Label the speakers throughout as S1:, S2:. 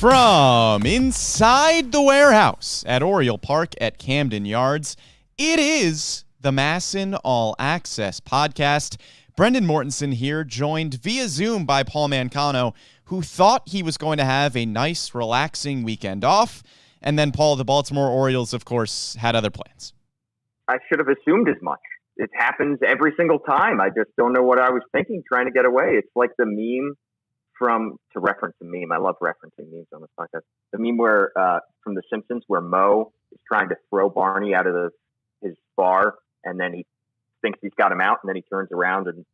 S1: From inside the warehouse at Oriole Park at Camden Yards, it is the MASN All Access Podcast. Brendan Mortensen here, joined via Zoom by Paul Mancano, who thought he was going to have a nice, relaxing weekend off. And then, Paul, the Baltimore Orioles, of course, had other plans.
S2: I should have assumed as much. It happens every single time. I just don't know what I was thinking trying to get away. It's like the meme to reference a meme. I love referencing memes on this podcast. The meme where from The Simpsons where Moe is trying to throw Barney out of his bar, and then he thinks he's got him out, and then he turns around and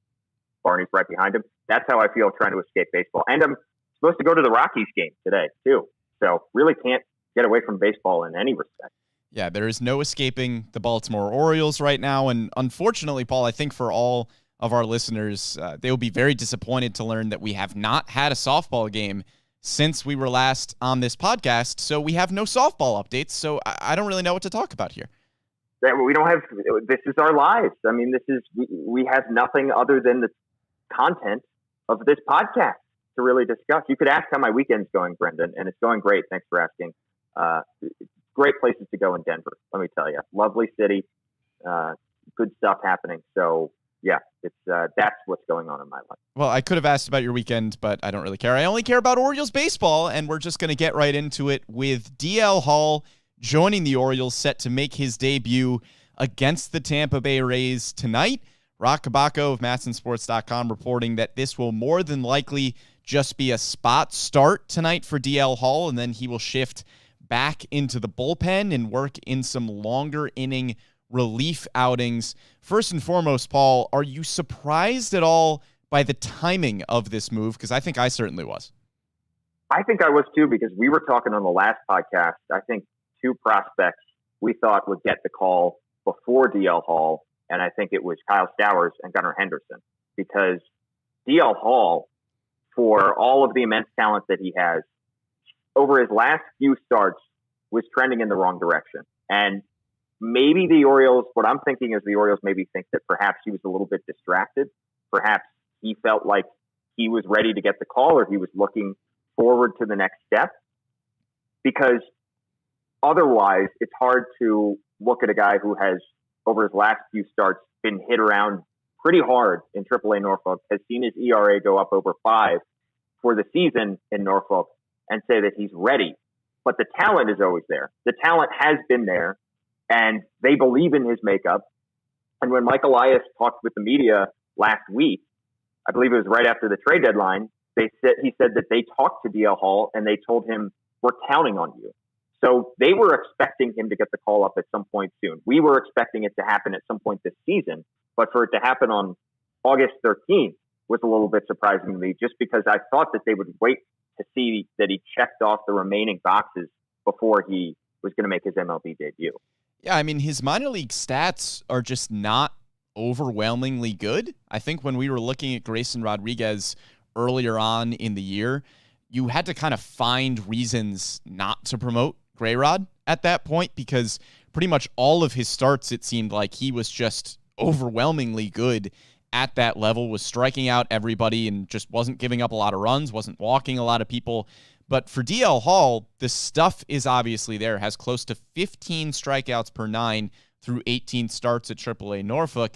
S2: Barney's right behind him. That's how I feel trying to escape baseball. And I'm supposed to go to the Rockies game today, too. So really can't get away from baseball in any respect.
S1: Yeah, there is no escaping the Baltimore Orioles right now. And unfortunately, Paul, I think for all of our listeners, they will be very disappointed to learn that we have not had a softball game since we were last on this podcast. So we have no softball updates. So I don't really know what to talk about here.
S2: We don't have, this is our lives. I mean, we have nothing other than the content of this podcast to really discuss. You could ask how my weekend's going, Brendan, and it's going great. Thanks for asking. Great places to go in Denver, let me tell you. Lovely city, good stuff happening. So, yeah, it's that's what's going on in my life.
S1: Well, I could have asked about your weekend, but I don't really care. I only care about Orioles baseball, and we're just going to get right into it with DL Hall joining the Orioles, set to make his debut against the Tampa Bay Rays tonight. Rock Kabako of MASNsports.com reporting that this will more than likely just be a spot start tonight for DL Hall, and then he will shift back into the bullpen and work in some longer inning relief outings. First and foremost, Paul, are you surprised at all by the timing of this move? Because I think I certainly was.
S2: I think I was too, because we were talking on the last podcast. I think two prospects we thought would get the call before DL Hall, and I think it was Kyle Stowers and Gunnar Henderson, because DL Hall, for all of the immense talent that he has, over his last few starts was trending in the wrong direction. And maybe the Orioles, what I'm thinking is the Orioles maybe think that perhaps he was a little bit distracted. Perhaps he felt like he was ready to get the call, or he was looking forward to the next step. Because otherwise, it's hard to look at a guy who has, over his last few starts, been hit around pretty hard in AAA Norfolk, has seen his ERA go up over 5 for the season in Norfolk, and say that he's ready. But the talent is always there. The talent has been there, and they believe in his makeup. And when Mike Elias talked with the media last week, I believe it was right after the trade deadline, he said that they talked to DL Hall and they told him, "We're counting on you." So they were expecting him to get the call up at some point soon. We were expecting it to happen at some point this season, but for it to happen on August 13th was a little bit surprising to me, just because I thought that they would wait to see that he checked off the remaining boxes before he was going to make his MLB debut.
S1: Yeah, I mean, his minor league stats are just not overwhelmingly good. I think when we were looking at Grayson Rodriguez earlier on in the year, you had to kind of find reasons not to promote Gray Rod at that point, because pretty much all of his starts, it seemed like he was just overwhelmingly good at that level, was striking out everybody and just wasn't giving up a lot of runs, wasn't walking a lot of people. But for DL Hall, the stuff is obviously there. Has close to 15 strikeouts per 9 through 18 starts at AAA Norfolk.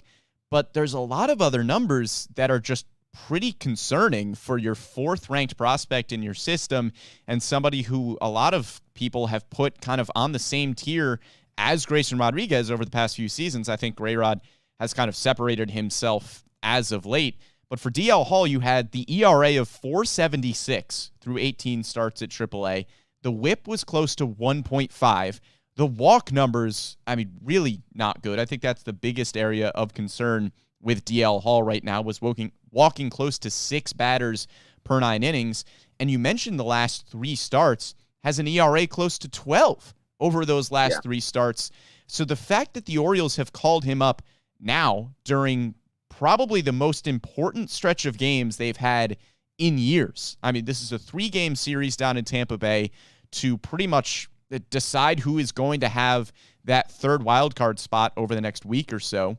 S1: But there's a lot of other numbers that are just pretty concerning for your 4th-ranked prospect in your system, and somebody who a lot of people have put kind of on the same tier as Grayson Rodriguez over the past few seasons. I think Gray Rod has kind of separated himself as of late. But for DL Hall, you had the ERA of 4.76 through 18 starts at AAA. The whip was close to 1.5. The walk numbers, I mean, really not good. I think that's the biggest area of concern with DL Hall right now, was walking close to 6 batters per 9 innings. And you mentioned the last 3 starts, has an ERA close to 12 over those last 3 starts. So the fact that the Orioles have called him up now during probably the most important stretch of games they've had in years. I mean, this is a 3-game series down in Tampa Bay to pretty much decide who is going to have that 3rd wildcard spot over the next week or so.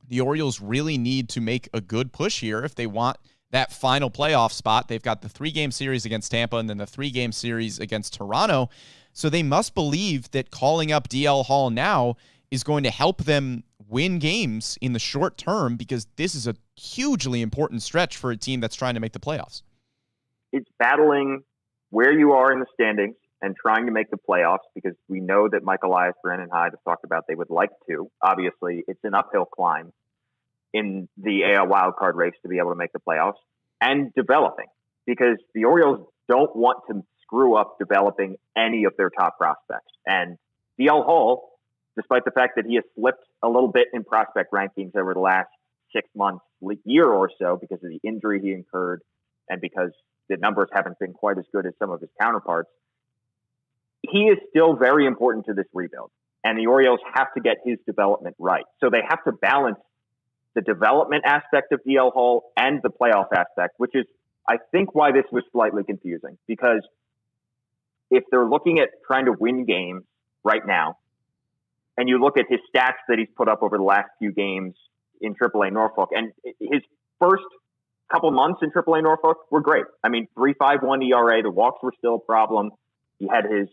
S1: The Orioles really need to make a good push here if they want that final playoff spot. They've got the 3-game series against Tampa and then the 3-game series against Toronto. So they must believe that calling up DL Hall now is going to help them win games in the short term, because this is a hugely important stretch for a team that's trying to make the playoffs.
S2: It's battling where you are in the standings and trying to make the playoffs, because we know that Mike Elias, Brandon Hyde have talked about they would like to. Obviously, it's an uphill climb in the AL wildcard race to be able to make the playoffs, and developing, because the Orioles don't want to screw up developing any of their top prospects. And DL Hall, despite the fact that he has slipped a little bit in prospect rankings over the last 6 months, year or so, because of the injury he incurred and because the numbers haven't been quite as good as some of his counterparts, he is still very important to this rebuild. And the Orioles have to get his development right. So they have to balance the development aspect of DL Hall and the playoff aspect, which is, I think, why this was slightly confusing. Because if they're looking at trying to win games right now, and you look at his stats that he's put up over the last few games in AAA Norfolk, and his first couple months in AAA Norfolk were great. I mean, 3.51 ERA, the walks were still a problem. He had his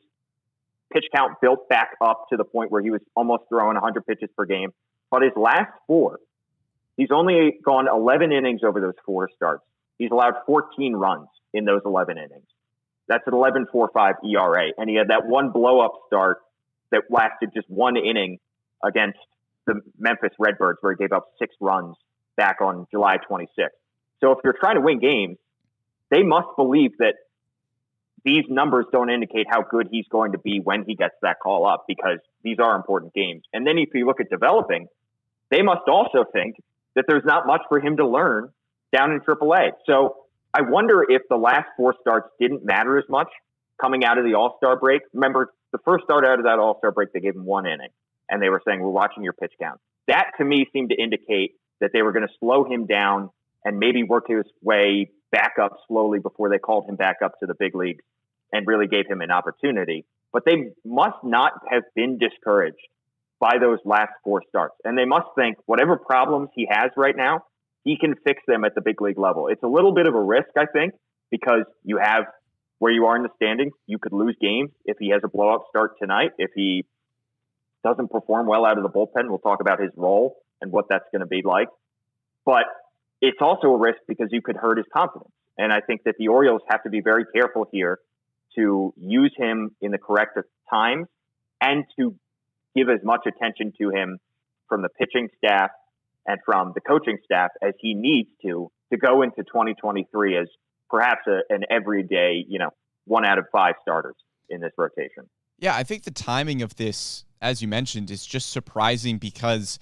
S2: pitch count built back up to the point where he was almost throwing 100 pitches per game. But his last 4, he's only gone 11 innings over those 4 starts. He's allowed 14 runs in those 11 innings. That's an 11.45 ERA. And he had that one blow-up start that lasted just 1 inning against the Memphis Redbirds, where he gave up 6 runs back on July 26th. So if you're trying to win games, they must believe that these numbers don't indicate how good he's going to be when he gets that call up, because these are important games. And then if you look at developing, they must also think that there's not much for him to learn down in AAA. So I wonder if the last 4 starts didn't matter as much coming out of the All-Star break. Remember, the first start out of that All-Star break, they gave him 1 inning, and they were saying, we're watching your pitch count. That, to me, seemed to indicate that they were going to slow him down and maybe work his way back up slowly before they called him back up to the big leagues and really gave him an opportunity. But they must not have been discouraged by those last 4 starts. And they must think whatever problems he has right now, he can fix them at the big league level. It's a little bit of a risk, I think, because you have where you are in the standings. You could lose games if he has a blow-up start tonight. If he doesn't perform well out of the bullpen, we'll talk about his role and what that's going to be like. But it's also a risk because you could hurt his confidence. And I think that the Orioles have to be very careful here to use him in the correct times and to give as much attention to him from the pitching staff and from the coaching staff as he needs to go into 2023 as perhaps an everyday, 1 out of 5 starters in this rotation.
S1: Yeah, I think the timing of this, as you mentioned, is just surprising because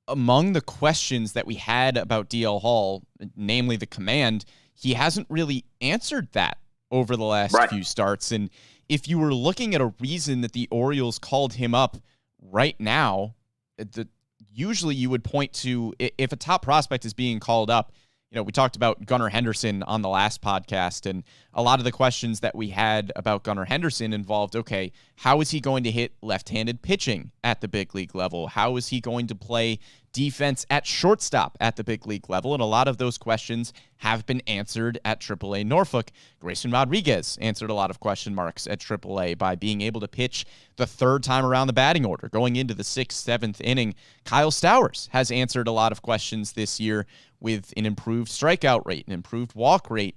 S1: among the questions that we had about DL Hall, namely the command, he hasn't really answered that over the last few starts. And if you were looking at a reason that the Orioles called him up right now, usually you would point to, if a top prospect is being called up, we talked about Gunnar Henderson on the last podcast, and a lot of the questions that we had about Gunnar Henderson involved, okay, how is he going to hit left-handed pitching at the big league level? How is he going to play defense at shortstop at the big league level? And a lot of those questions have been answered at AAA Norfolk. Grayson Rodriguez answered a lot of question marks at AAA by being able to pitch the 3rd time around the batting order, going into the 6th, 7th inning. Kyle Stowers has answered a lot of questions this year with an improved strikeout rate, an improved walk rate.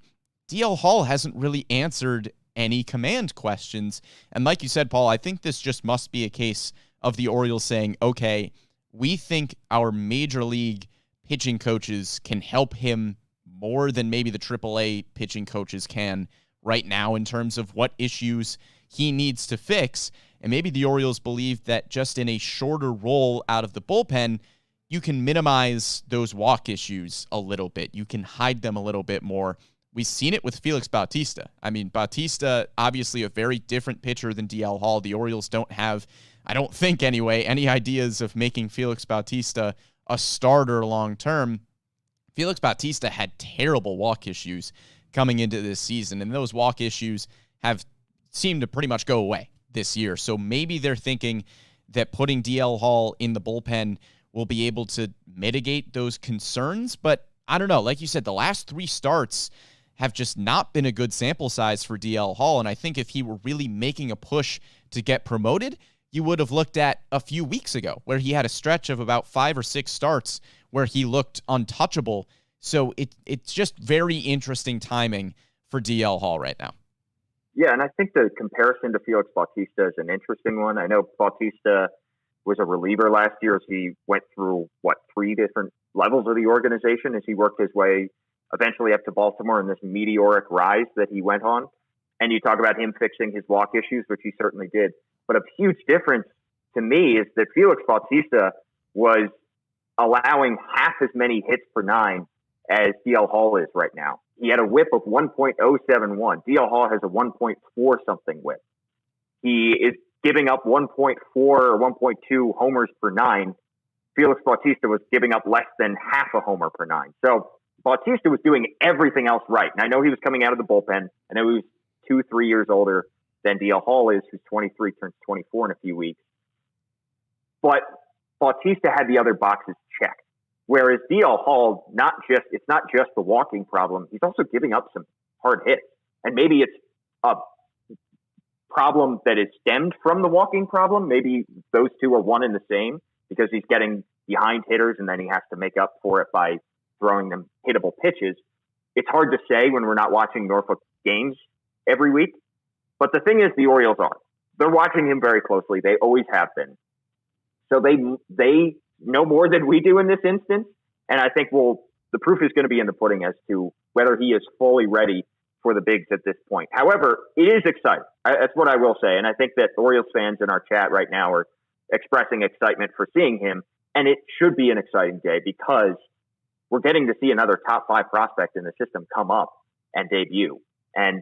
S1: DL Hall hasn't really answered any command questions. And like you said, Paul, I think this just must be a case of the Orioles saying, okay, we think our major league pitching coaches can help him more than maybe the AAA pitching coaches can right now in terms of what issues he needs to fix. And maybe the Orioles believe that just in a shorter role out of the bullpen, you can minimize those walk issues a little bit. You can hide them a little bit more. We've seen it with Felix Bautista. I mean, Bautista, obviously a very different pitcher than DL Hall. The Orioles don't have, I don't think anyway, any ideas of making Felix Bautista a starter long-term. Felix Bautista had terrible walk issues coming into this season, and those walk issues have seemed to pretty much go away this year. So maybe they're thinking that putting DL Hall in the bullpen will be able to mitigate those concerns, but I don't know. Like you said, the last 3 starts have just not been a good sample size for DL Hall. And I think if he were really making a push to get promoted, you would have looked at a few weeks ago where he had a stretch of about 5 or 6 starts where he looked untouchable. So it's just very interesting timing for DL Hall right now.
S2: Yeah, and I think the comparison to Felix Bautista is an interesting one. I know Bautista was a reliever last year as he went through, 3 different levels of the organization as he worked his way eventually up to Baltimore in this meteoric rise that he went on. And you talk about him fixing his walk issues, which he certainly did. But a huge difference to me is that Felix Bautista was allowing half as many hits per 9 as DL Hall is right now. He had a whip of 1.071. DL Hall has a 1.4 something whip. He is giving up 1.4 or 1.2 homers per 9. Felix Bautista was giving up less than half a homer per 9. So Bautista was doing everything else right. And I know he was coming out of the bullpen. I know he was 2-3 years older than DL Hall is, who's 23, turns 24 in a few weeks. But Bautista had the other boxes checked. Whereas DL Hall, it's not just the walking problem. He's also giving up some hard hits. And maybe it's a problem that is stemmed from the walking problem. Maybe those two are one and the same because he's getting behind hitters and then he has to make up for it by throwing them hittable pitches. It's hard to say when we're not watching Norfolk games every week. But the thing is, the Orioles are. They're watching him very closely. They always have been. So they know more than we do in this instance. And I think, the proof is going to be in the pudding as to whether he is fully ready for the bigs at this point. However, it is exciting. That's what I will say. And I think that Orioles fans in our chat right now are expressing excitement for seeing him. And it should be an exciting day because we're getting to see another top 5 prospect in the system come up and debut. And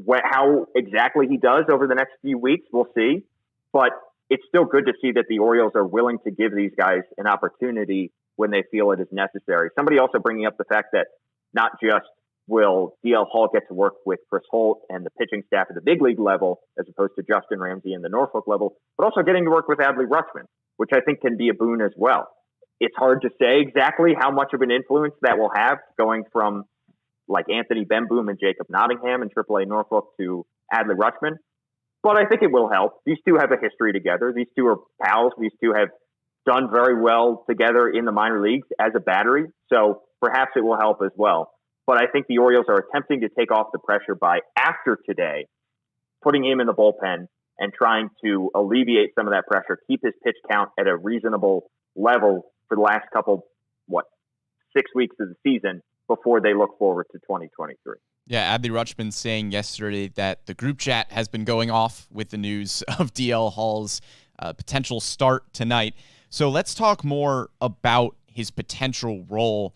S2: how exactly he does over the next few weeks, we'll see. But it's still good to see that the Orioles are willing to give these guys an opportunity when they feel it is necessary. Somebody also bringing up the fact that not just will DL Hall get to work with Chris Holt and the pitching staff at the big league level, as opposed to Justin Ramsey and the Norfolk level, but also getting to work with Adley Rutschman, which I think can be a boon as well. It's hard to say exactly how much of an influence that will have going from like Anthony Bemboom and Jacob Nottingham in AAA Norfolk to Adley Rutschman. But I think it will help. These two have a history together. These two are pals. These two have done very well together in the minor leagues as a battery. So perhaps it will help as well. But I think the Orioles are attempting to take off the pressure by, after today, putting him in the bullpen and trying to alleviate some of that pressure, keep his pitch count at a reasonable level for the last couple, 6 weeks of the season before they look forward to 2023.
S1: Yeah, Adley Rutschman saying yesterday that the group chat has been going off with the news of DL Hall's potential start tonight. So let's talk more about his potential role.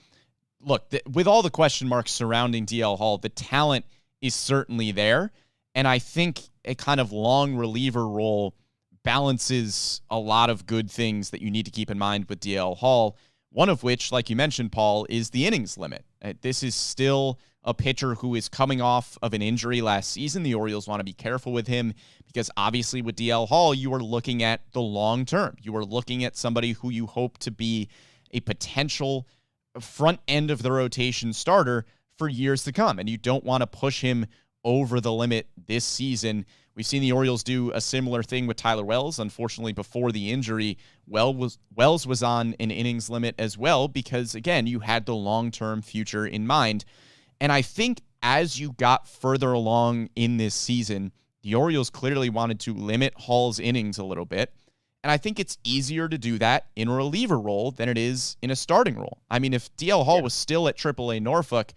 S1: Look, with all the question marks surrounding DL Hall, the talent is certainly there. And I think a kind of long reliever role balances a lot of good things that you need to keep in mind with DL Hall. One of which, like you mentioned, Paul, is the innings limit. This is still a pitcher who is coming off of an injury last season. The Orioles want to be careful with him because obviously with DL Hall, you are looking at the long term. You are looking at somebody who you hope to be a potential front end of the rotation starter for years to come. And you don't want to push him over the limit this season. We've seen the Orioles do a similar thing with Tyler Wells. Unfortunately, before the injury, Wells was on an innings limit as well because, again, you had the long-term future in mind. And I think as you got further along in this season, the Orioles clearly wanted to limit Hall's innings a little bit. And I think it's easier to do that in a reliever role than it is in a starting role. I mean, if DL Hall was still at AAA Norfolk,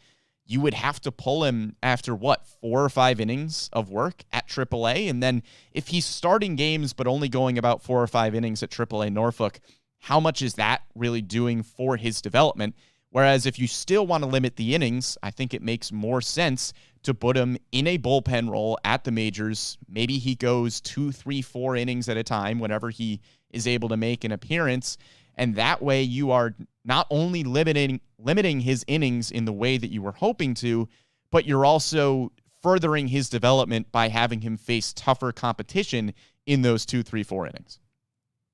S1: you would have to pull him after 4 or 5 innings of work at AAA. And then if he's starting games but only going about 4 or 5 innings at AAA Norfolk, how much is that really doing for his development? Whereas if you still want to limit the innings, I think it makes more sense to put him in a bullpen role at the majors. Maybe he goes 2, 3, 4 innings at a time whenever he is able to make an appearance. And that way you are not only limiting his innings in the way that you were hoping to, but you're also furthering his development by having him face tougher competition in those 2, 3, 4 innings.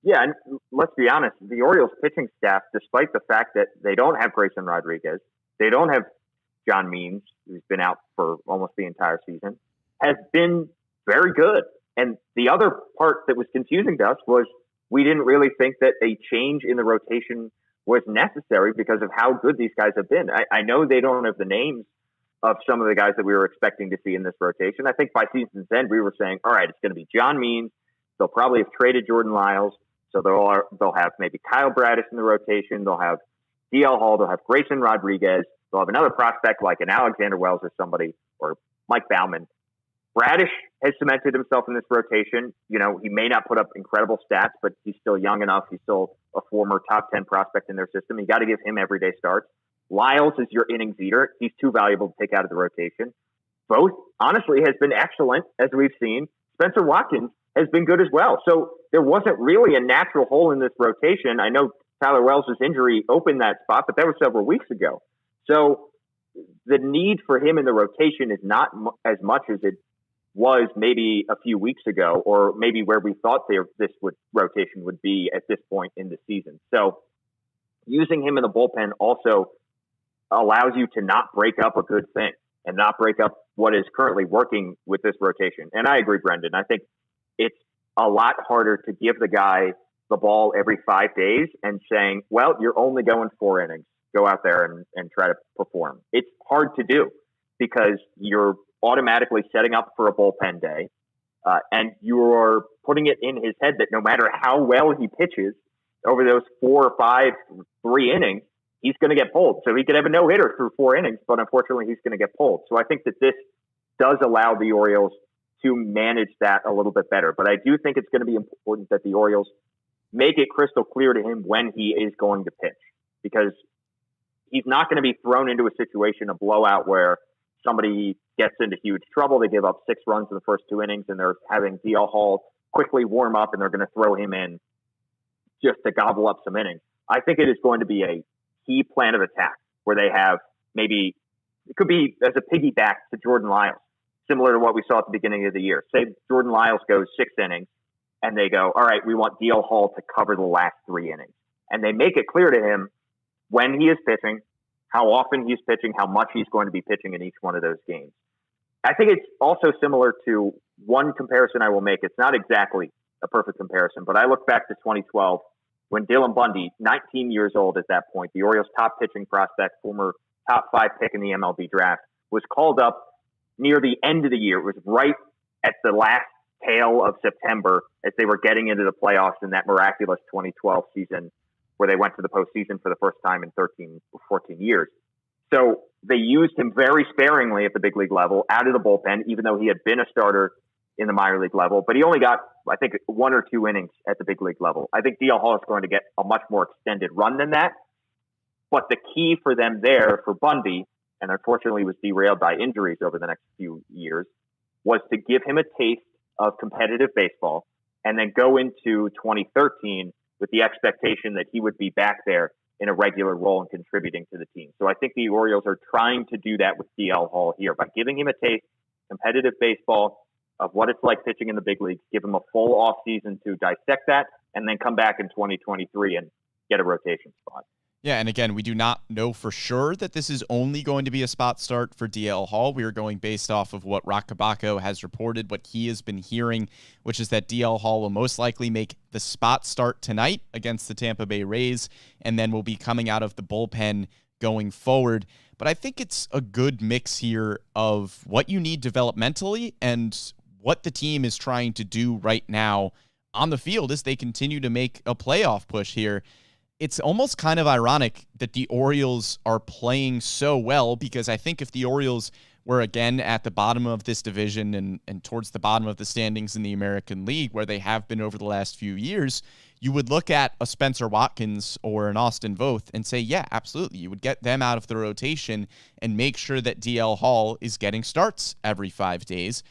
S2: Yeah, and let's be honest, the Orioles pitching staff, despite the fact that they don't have Grayson Rodriguez, They don't have John Means, who's been out for almost the entire season, has been very good. And the other part that was confusing to us was we didn't really think that a change in the rotation was necessary because of how good these guys have been. I know they don't have the names of some of the guys that we were expecting to see in this rotation. I think by season's end, we were saying, all right, it's going to be John Means. They'll probably have traded Jordan Lyles. So they'll have maybe Kyle Bradish in the rotation. They'll have DL Hall. They'll have Grayson Rodriguez. They'll have another prospect like an Alexander Wells or somebody, or Mike Baumann. Bradish has cemented himself in this rotation. You know, he may not put up incredible stats, but he's still young enough. He's still a former top 10 prospect in their system. You got to give him everyday starts. Lyles is your innings eater. He's too valuable to take out of the rotation. Both, honestly, has been excellent, as we've seen. Spencer Watkins has been good as well. So there wasn't really a natural hole in this rotation. I know Tyler Wells' injury opened that spot, but that was several weeks ago. So the need for him in the rotation is not as much as it was maybe a few weeks ago, or maybe where we thought rotation would be at this point in the season. So using him in the bullpen also allows you to not break up a good thing and not break up what is currently working with this rotation. And I agree, Brendan. I think it's a lot harder to give the guy the ball every 5 days and saying, well, you're only going 4 innings. Go out there and try to perform. It's hard to do because you're automatically setting up for a bullpen day, and you're putting it in his head that no matter how well he pitches over those 4 or 5, 3 innings, he's going to get pulled. So he could have a no-hitter through 4 innings, but unfortunately he's going to get pulled. So I think that this does allow the Orioles to manage that a little bit better. But I do think it's going to be important that the Orioles make it crystal clear to him when he is going to pitch, because he's not going to be thrown into a situation, a blowout, where somebody gets into huge trouble. They give up 6 runs in the first 2 innings, and they're having DL Hall quickly warm up, and they're going to throw him in just to gobble up some innings. I think it is going to be a key plan of attack where they have maybe, it could be as a piggyback to Jordan Lyles, similar to what we saw at the beginning of the year. Say Jordan Lyles goes 6 innings, and they go, all right, we want DL Hall to cover the last 3 innings. And they make it clear to him when he is pitching, how often he's pitching, how much he's going to be pitching in each one of those games. I think it's also similar to one comparison I will make. It's not exactly a perfect comparison, but I look back to 2012 when Dylan Bundy, 19 years old at that point, the Orioles' top pitching prospect, former top 5 pick in the MLB draft, was called up near the end of the year. It was right at the last tail of September as they were getting into the playoffs in that miraculous 2012 season where they went to the postseason for the first time in 13 or 14 years. So they used him very sparingly at the big league level, out of the bullpen, even though he had been a starter in the minor league level. But he only got, I think, 1 or 2 innings at the big league level. I think DL Hall is going to get a much more extended run than that. But the key for them there for Bundy, and unfortunately was derailed by injuries over the next few years, was to give him a taste of competitive baseball and then go into 2013 with the expectation that he would be back there in a regular role and contributing to the team. So I think the Orioles are trying to do that with DL Hall here by giving him a taste, competitive baseball, of what it's like pitching in the big leagues, give him a full off season to dissect that, and then come back in 2023 and get a rotation spot.
S1: Yeah, and again, we do not know for sure that this is only going to be a spot start for DL Hall. We are going based off of what Rock Kabako has reported, what he has been hearing, which is that DL Hall will most likely make the spot start tonight against the Tampa Bay Rays, and then will be coming out of the bullpen going forward. But I think it's a good mix here of what you need developmentally and what the team is trying to do right now on the field as they continue to make a playoff push here. It's almost kind of ironic that the Orioles are playing so well, because I think if the Orioles were again at the bottom of this division and towards the bottom of the standings in the American League, where they have been over the last few years, you would look at a Spencer Watkins or an Austin Voth and say, yeah, absolutely. You would get them out of the rotation and make sure that DL Hall is getting starts every 5 days.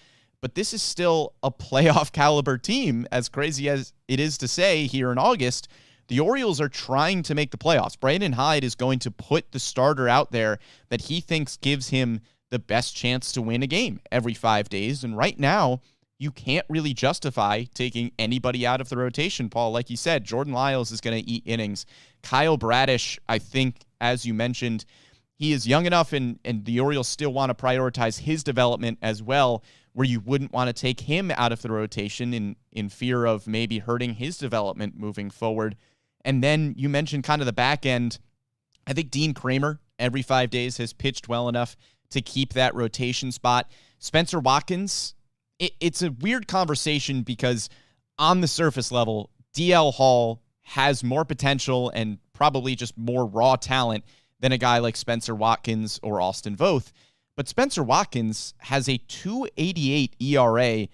S1: But this is still a playoff caliber team, as crazy as it is to say here in August. The Orioles are trying to make the playoffs. Brandon Hyde is going to put the starter out there that he thinks gives him the best chance to win a game every 5 days. And right now, you can't really justify taking anybody out of the rotation, Paul. Like you said, Jordan Lyles is going to eat innings. Kyle Bradish, I think, as you mentioned, he is young enough, and the Orioles still want to prioritize his development as well, where you wouldn't want to take him out of the rotation in fear of maybe hurting his development moving forward. And then you mentioned kind of the back end. I think Dean Kramer, every 5 days, has pitched well enough to keep that rotation spot. Spencer Watkins, it's a weird conversation because on the surface level, DL Hall has more potential and probably just more raw talent than a guy like Spencer Watkins or Austin Voth. But Spencer Watkins has a 2.88 ERA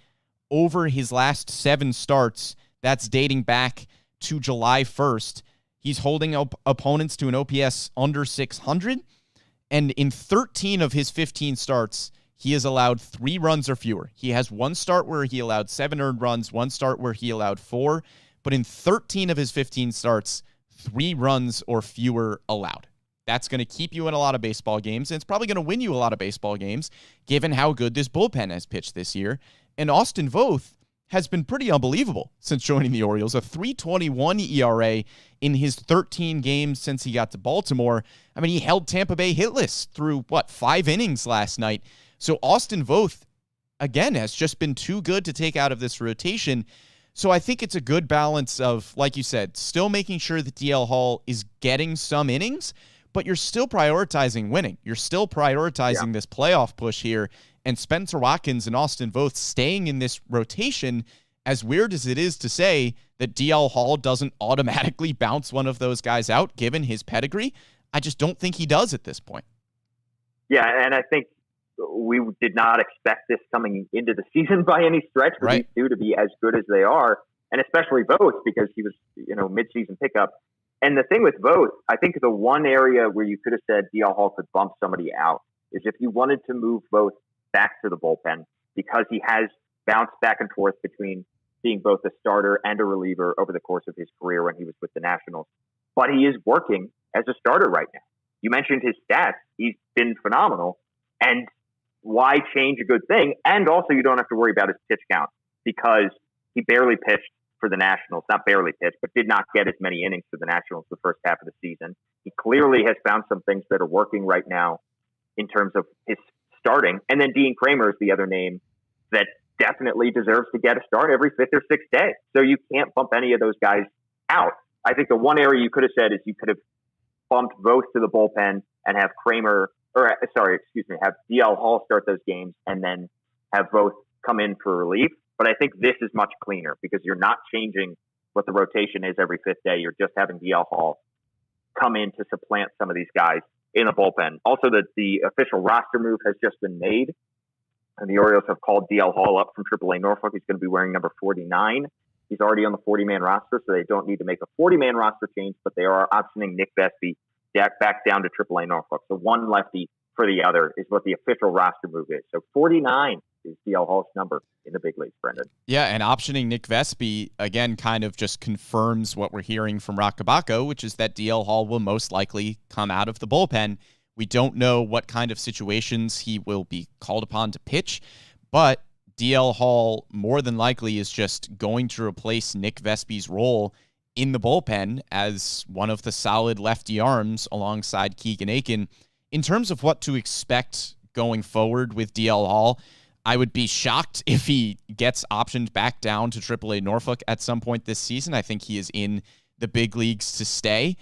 S1: over his last 7 starts. That's dating back to July 1st. He's holding opponents to an OPS under 600. And in 13 of his 15 starts, he has allowed 3 runs or fewer. He has 1 start where he allowed 7 earned runs, 1 start where he allowed 4. But in 13 of his 15 starts, 3 runs or fewer allowed. That's going to keep you in a lot of baseball games, and it's probably going to win you a lot of baseball games, given how good this bullpen has pitched this year. And Austin Voth has been pretty unbelievable since joining the Orioles, a 3.21 ERA in his 13 games since he got to Baltimore. I mean, he held Tampa Bay hitless through, 5 innings last night. So Austin Voth, again, has just been too good to take out of this rotation. So I think it's a good balance of, like you said, still making sure that DL Hall is getting some innings, but you're still prioritizing winning. You're still prioritizing this playoff push here. And Spencer Watkins and Austin Voth staying in this rotation, as weird as it is to say that DL Hall doesn't automatically bounce one of those guys out, given his pedigree, I just don't think he does at this point.
S2: Yeah, and I think we did not expect this coming into the season by any stretch for these two to be as good as they are, and especially Voth because he was, mid-season pickup. And the thing with Voth, I think the one area where you could have said DL Hall could bump somebody out is if you wanted to move Voth back to the bullpen, because he has bounced back and forth between being both a starter and a reliever over the course of his career when he was with the Nationals. But he is working as a starter right now. You mentioned his stats. He's been phenomenal. And why change a good thing? And also you don't have to worry about his pitch count because he barely pitched for the Nationals, not barely pitched, but did not get as many innings for the Nationals the first half of the season. He clearly has found some things that are working right now in terms of his starting. And then Dean Kramer is the other name that definitely deserves to get a start every 5th or 6th day. So you can't bump any of those guys out. I think the one area you could have said is you could have bumped Voth to the bullpen and have have DL Hall start those games and then have Voth come in for relief. But I think this is much cleaner because you're not changing what the rotation is every 5th day. You're just having DL Hall come in to supplant some of these guys in the bullpen. Also, the official roster move has just been made, and the Orioles have called DL Hall up from AAA Norfolk. He's going to be wearing number 49. He's already on the 40-man roster, so they don't need to make a 40-man roster change, but they are optioning Nick Vespi back down to AAA Norfolk. So one lefty for the other is what the official roster move is. So 49 is DL Hall's number in the big leagues, Brendan.
S1: Yeah, and optioning Nick Vespi, again, kind of just confirms what we're hearing from Rock Kabako, which is that DL Hall will most likely come out of the bullpen. We don't know what kind of situations he will be called upon to pitch, but DL Hall more than likely is just going to replace Nick Vespi's role in the bullpen as one of the solid lefty arms alongside Keegan Aiken. In terms of what to expect going forward with DL Hall, I would be shocked if he gets optioned back down to AAA Norfolk at some point this season. I think he is in the big leagues to stay.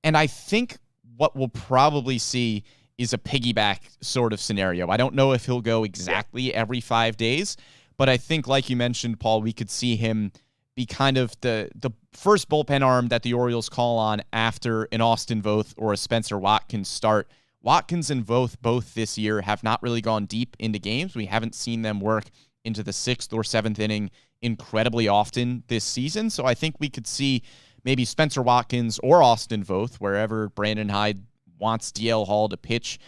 S1: And I think what we'll probably see is a piggyback sort of scenario. I don't know if he'll go exactly every 5 days, but I think, like you mentioned, Paul, we could see him be kind of the first bullpen arm that the Orioles call on after an Austin Voth or a Spencer Watkins start. Watkins and Voth both this year have not really gone deep into games. We haven't seen them work into the 6th or 7th inning incredibly often this season. So I think we could see maybe Spencer Watkins or Austin Voth, wherever Brandon Hyde wants DL Hall to pitch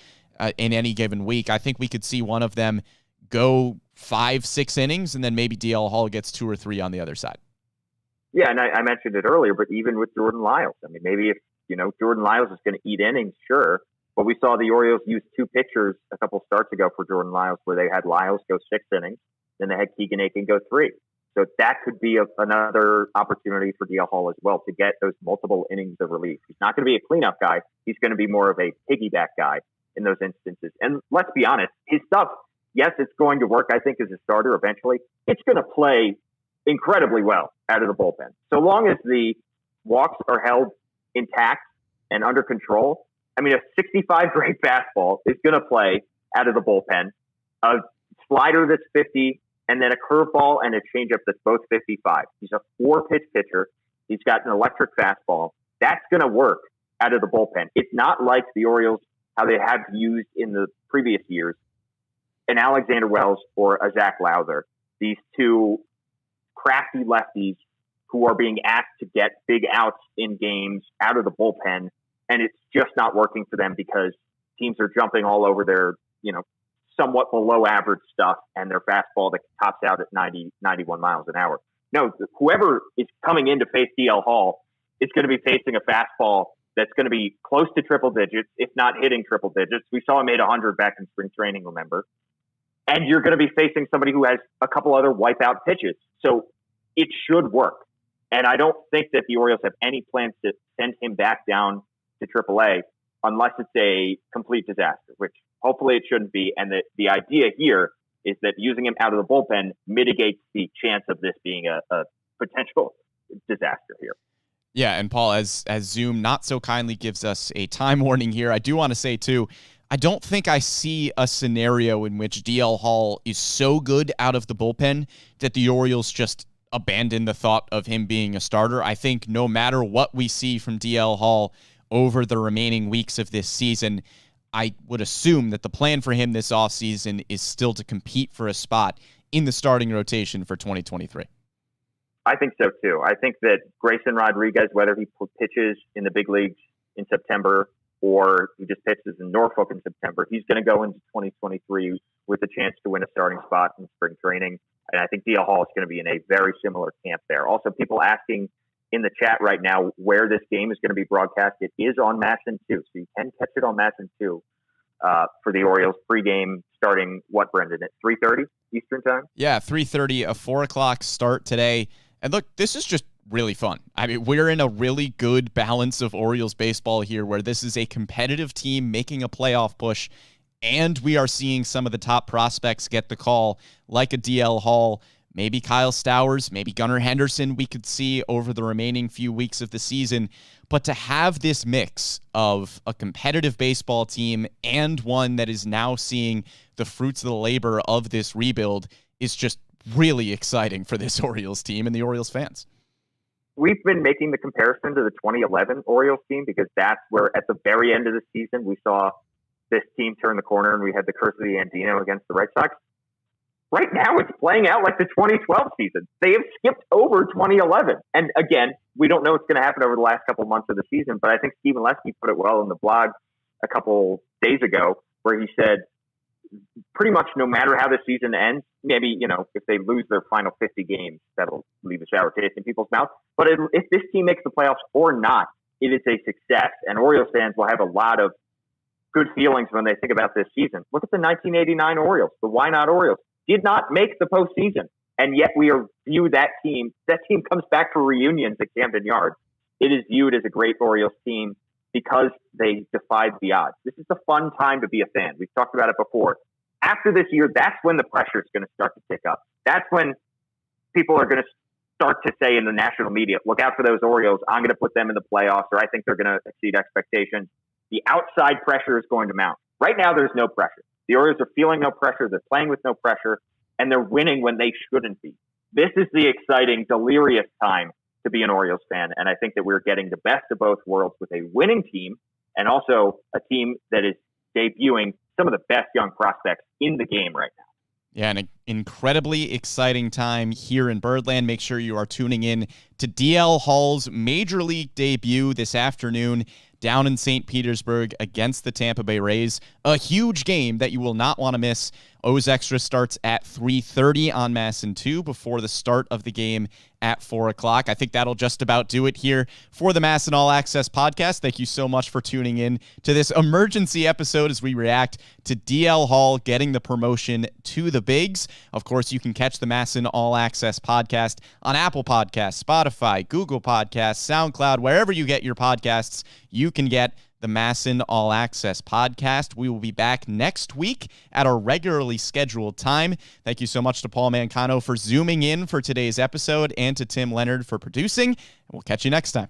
S1: in any given week. I think we could see one of them go 5-6 innings, and then maybe DL Hall gets 2 or 3 on the other side.
S2: Yeah, and I mentioned it earlier, but even with Jordan Lyles, I mean, maybe if, Jordan Lyles is going to eat innings, sure. But we saw the Orioles use 2 pitchers a couple starts ago for Jordan Lyles, where they had Lyles go 6 innings, then they had Keegan Aiken go 3. So that could be another opportunity for DL Hall as well to get those multiple innings of relief. He's not going to be a cleanup guy. He's going to be more of a piggyback guy in those instances. And let's be honest, his stuff, yes, it's going to work, I think, as a starter eventually. It's going to play incredibly well out of the bullpen. So long as the walks are held intact and under control, I mean, a 65 grade fastball is going to play out of the bullpen. A slider that's 50, and then a curveball and a changeup that's both 55. He's a 4-pitch pitcher. He's got an electric fastball. That's going to work out of the bullpen. It's not like the Orioles, how they have used in the previous years, an Alexander Wells or a Zach Lowther, these two crafty lefties who are being asked to get big outs in games out of the bullpen, and it's just not working for them because teams are jumping all over their, somewhat below average stuff and their fastball that tops out at 90, 91 miles an hour. No, whoever is coming in to face DL Hall is going to be facing a fastball that's going to be close to triple digits, if not hitting triple digits. We saw him hit 100 back in spring training, remember? And you're going to be facing somebody who has a couple other wipeout pitches. So it should work. And I don't think that the Orioles have any plans to send him back down to AAA unless it's a complete disaster, which hopefully it shouldn't be. And the idea here is that using him out of the bullpen mitigates the chance of this being a potential disaster here.
S1: Yeah, and Paul, as Zoom not so kindly gives us a time warning here, I do want to say, too, I don't think I see a scenario in which DL Hall is so good out of the bullpen that the Orioles just abandon the thought of him being a starter. I think no matter what we see from DL Hall over the remaining weeks of this season, I would assume that the plan for him this offseason is still to compete for a spot in the starting rotation for 2023.
S2: I think so, too. I think that Grayson Rodriguez, whether he pitches in the big leagues in September or he just pitches in Norfolk in September, he's going to go into 2023 with a chance to win a starting spot in spring training. And I think DL Hall is going to be in a very similar camp there. Also, people asking in the chat right now where this game is going to be broadcast. It is on MASN 2, so you can catch it on MASN 2 for the Orioles pregame starting, what, Brendan, at 3:30 Eastern time?
S1: Yeah, 3:30, a 4 o'clock start today. And look, this is just really fun. I mean, we're in a really good balance of Orioles baseball here where this is a competitive team making a playoff push, and we are seeing some of the top prospects get the call, like a DL Hall, maybe Kyle Stowers, maybe Gunnar Henderson we could see over the remaining few weeks of the season. But to have this mix of a competitive baseball team and one that is now seeing the fruits of the labor of this rebuild is just really exciting for this Orioles team and the Orioles fans.
S2: We've been making the comparison to the 2011 Orioles team because that's where at the very end of the season we saw this team turn the corner and we had the curse of the Andino against the Red Sox. Right now, it's playing out like the 2012 season. They have skipped over 2011. And again, we don't know what's going to happen over the last couple months of the season, but I think Stephen Leskey put it well in the blog a couple days ago where he said, pretty much no matter how the season ends, maybe, if they lose their final 50 games, that'll leave a sour taste in people's mouths. But if this team makes the playoffs or not, it is a success. And Orioles fans will have a lot of good feelings when they think about this season. Look at the 1989 Orioles, the Why Not Orioles. Did not make the postseason, and yet we are viewed that team. That team comes back for reunions at Camden Yards. It is viewed as a great Orioles team because they defied the odds. This is a fun time to be a fan. We've talked about it before. After this year, that's when the pressure is going to start to pick up. That's when people are going to start to say in the national media, look out for those Orioles. I'm going to put them in the playoffs, or I think they're going to exceed expectations. The outside pressure is going to mount. Right now, there's no pressure. The Orioles are feeling no pressure. They're playing with no pressure, and they're winning when they shouldn't be. This is the exciting, delirious time to be an Orioles fan, and I think that we're getting the best of both worlds with a winning team and also a team that is debuting some of the best young prospects in the game right now.
S1: Yeah, an incredibly exciting time here in Birdland. Make sure you are tuning in to DL Hall's Major League debut this afternoon down in St. Petersburg against the Tampa Bay Rays. A huge game that you will not want to miss. O's Extra starts at 3:30 on MASN 2 before the start of the game at 4 o'clock. I think that'll just about do it here for the MASN All Access Podcast. Thank you so much for tuning in to this emergency episode as we react to DL Hall getting the promotion to the bigs. Of course, you can catch the MASN All Access Podcast on Apple Podcasts, Spotify, Google Podcasts, SoundCloud, wherever you get your podcasts, you can get the MASN All Access Podcast. We will be back next week at our regularly scheduled time. Thank you so much to Paul Mancano for zooming in for today's episode and to Tim Leonard for producing. And we'll catch you next time.